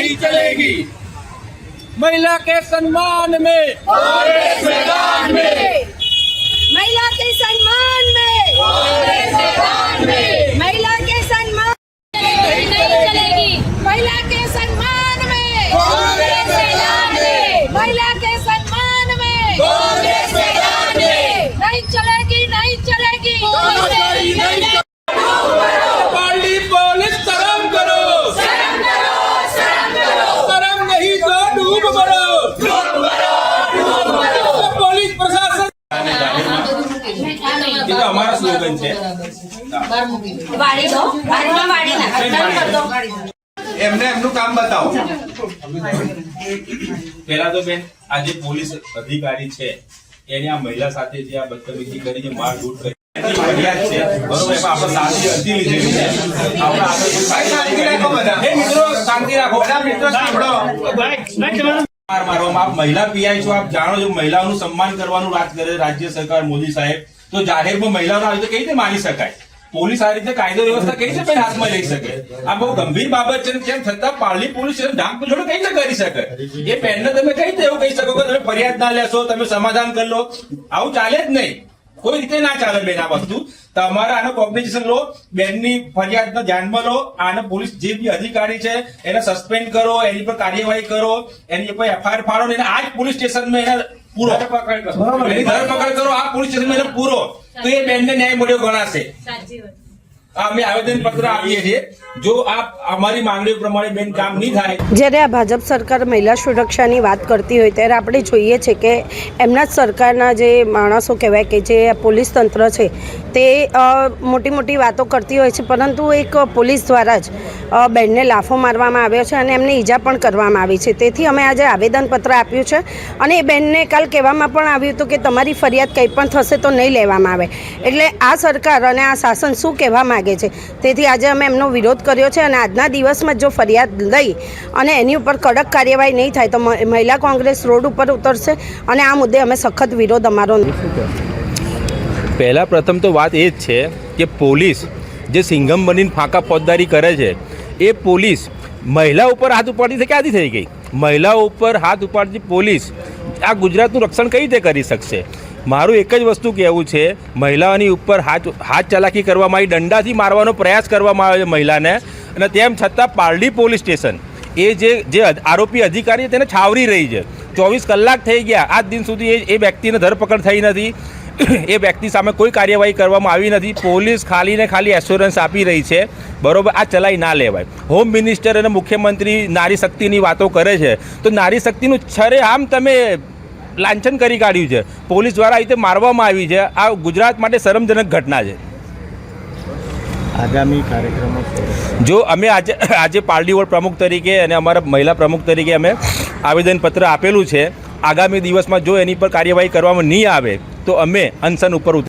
नहीं चलेगी। महिला के सम्मान में कांग्रेस मैदान में, महिला के सम्मान में, कांग्रेस मैदान में, महिला के सम्मान नहीं चलेगी। महिला के सम्मान में, कांग्रेस मैदान में, महिला के सम्मान में, कांग्रेस मैदान में, नहीं चलेगी, नहीं चलेगी। नहीं चलेगी। पार्टी पुलिस शर्म करो, शर्म करो, शर्म करो, शर्म नहीं तो डूब मरो। डूब मरो, डूब मरो। तो पुलिस प्रशासन ये तो हमारा स्लोगन है। વાળી દો, વાળીમાં વાળી નાખો, ચાલુ કર દો। એમને એમનું કામ બતાવો। પહેલા તો બેન આજે પોલીસ અધિકારી છે એને આ મહિલા સાથે જે આ બદતમીજી કરી છે, મારઝૂડ કરી એની ફરિયાદ છે, બરોબર? એમાં આપણે શાંતિ અરજી લીધેલી છે। આપણે આગળ શાંતિ રાખો બધા। એ મિત્રો શાંતિ રાખો બધા મિત્રો, સાંભળો। માર મારવામાં આપ મહિલા પીઆઈ છો, આપ જાણો છો મહિલાઓનું સન્માન કરવાનું વાત કરે રાજ્ય સરકાર મોદી સાહેબ, તો જાહેરમાં મહિલાઓને આવી રીતે કઈ રીતે મારી શકાય? પોલીસ આ રીતે કાયદો વ્યવસ્થા કઈ રીતે હાથમાં લઈ શકે? આ બહુ ગંભીર બાબત છે, તેમ છતાં પાર્લી પોલીસ ઢાંક જોડે કઈ રીતે કરી શકે? એ બેનને તમે કઈ રીતે એવું કહી શકો કે તમે ફરિયાદ ના લેશો, તમે સમાધાન કરી લો? આવું ચાલે જ નહીં, કોઈ રીતે ના ચાલે બેન આ વસ્તુ। તમારે આનો કોમ્પિટિશન લો, બેનની ફરિયાદને ધ્યાનમાં લો, આને પોલીસ જે બી અધિકારી છે એને સસ્પેન્ડ કરો, એની પર કાર્યવાહી કરો, એની પર એફઆઈઆર ફાડો ને આ જ પોલીસ સ્ટેશનમાં એને પૂરો એની ધરપકડ કરો, આ પોલીસ સ્ટેશનમાં એને પૂરો, તો એ બેનને ન્યાય મળ્યો ગણાશે। અમે આવેદન પત્ર આપીએ છીએ, જો આ અમારી માંગણીઓ પ્રમાણે બેન કામ નહીં થાય। જ્યારે આ ભાજપ સરકાર મહિલા સુરક્ષાની વાત કરતી હોય ત્યારે આપણે જોઈએ છે કે એમના જ સરકારના જે માણસો કહેવાય કે જે પોલીસ તંત્ર છે તે મોટી મોટી વાતો કરતી હોય છે, પરંતુ એક પોલીસ દ્વારા જ બેનને લાફો મારવામાં આવ્યો છે અને એમને ઈજા પણ કરવામાં આવી છે। તેથી અમે આજે આવેદનપત્ર આપ્યું છે અને એ બેનને કાલ કહેવામાં પણ આવ્યું હતું કે તમારી ફરિયાદ કંઈ પણ થશે તો નહીં લેવામાં આવે। એટલે આ સરકાર અને આ શાસન શું કહેવા માગે છે, તેથી આજે અમે એમનો વિરોધ કર્યો છે અને આજના દિવસમાં જો ફરિયાદ લઈ અને એની ઉપર કડક કાર્યવાહી નહીં થાય તો મહિલા કોંગ્રેસ રોડ ઉપર ઉતરશે અને આ મુદ્દે અમે સખત વિરોધ અમારો। પહેલાં પ્રથમ તો વાત એ જ છે કે પોલીસ જે સિંઘમ બનીને ફાંકા ફોજદારી કરે છે, એ પોલીસ મહિલા ઉપર હાથ ઉપાડતી ક્યાંથી થઈ ગઈ? મહિલાઓ ઉપર હાથ ઉપાડતી પોલીસ આ ગુજરાતનું રક્ષણ કઈ રીતે કરી શકશે? મારું એક જ વસ્તુ કહેવું છે, મહિલાઓની ઉપર હાથ ચાલાકી કરવામાં આવી, દંડાથી મારવાનો પ્રયાસ કરવામાં આવે છે મહિલાને, અને તેમ છતાં પારડી પોલીસ સ્ટેશન એ જે આરોપી અધિકારી તેને છાવરી રહી છે। 24 કલાક થઈ ગયા, આજ દિન સુધી એ વ્યક્તિને ધરપકડ થઈ નથી, એ વ્યક્તિ સામે કોઈ કાર્યવાહી કરવામાં આવી નથી। પોલીસ ખાલી ને ખાલી એશ્યોરન્સ આપી રહી છે, બરોબર? આ ચલાવી ના લેવાય। હોમ મિનિસ્ટર અને મુખ્યમંત્રી નારી શક્તિની વાતો કરે છે, તો નારી શક્તિનું છરેઆમ તમે લાંછન કરી કાઢ્યું છે, પોલીસ દ્વારા આ રીતે મારવામાં આવી છે। આ ગુજરાત માટે શરમજનક ઘટના છે। આગામી કાર્યક્રમો જો અમે આજે પારડી વોર્ડ પ્રમુખ તરીકે અને અમારા મહિલા પ્રમુખ તરીકે અમે આવેદનપત્ર આપેલું છે, આગામી દિવસમાં જો એની પર કાર્યવાહી કરવામાં નહીં આવે તો અમે અનશન ઉપર ઉતર